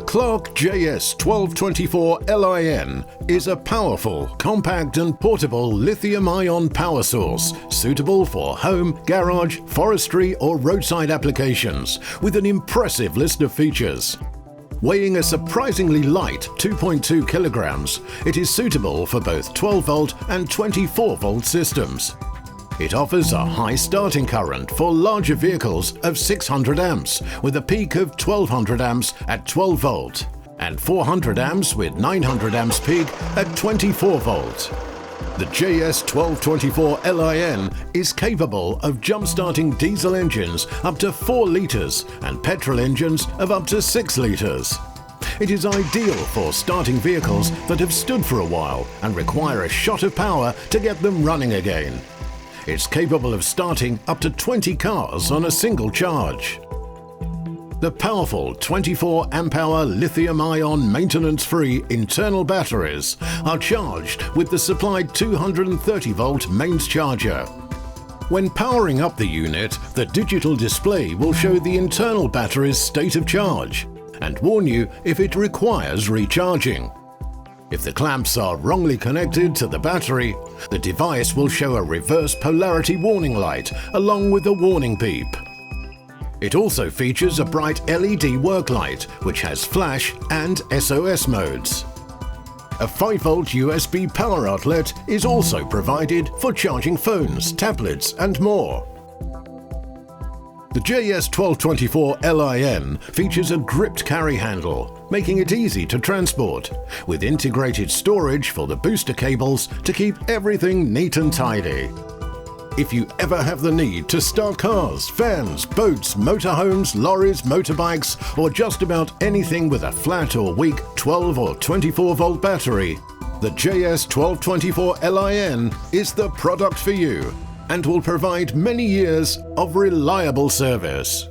The Clarke JS1224LiN is a powerful, compact and portable lithium-ion power source suitable for home, garage, forestry or roadside applications with an impressive list of features. Weighing a surprisingly light 2.2 kilograms, it is suitable for both 12-volt and 24-volt systems. It offers a high starting current for larger vehicles of 600 amps with a peak of 1200 amps at 12 volt and 400 amps with 900 amps peak at 24 volt. The JS1224LiN is capable of jump-starting diesel engines up to 4 litres and petrol engines of up to 6 litres. It is ideal for starting vehicles that have stood for a while and require a shot of power to get them running again. It's capable of starting up to 20 cars on a single charge. The powerful 24 amp-hour lithium-ion maintenance-free internal batteries are charged with the supplied 230-volt mains charger. When powering up the unit, the digital display will show the internal battery's state of charge and warn you if it requires recharging. If the clamps are wrongly connected to the battery, the device will show a reverse polarity warning light along with a warning beep. It also features a bright LED work light which has flash and SOS modes. A 5-volt USB power outlet is also provided for charging phones, tablets and more. The JS1224LiN features a gripped carry handle, making it easy to transport, with integrated storage for the booster cables to keep everything neat and tidy. If you ever have the need to start cars, vans, boats, motorhomes, lorries, motorbikes, or just about anything with a flat or weak 12 or 24 volt battery, the JS1224LiN is the product for you and will provide many years of reliable service.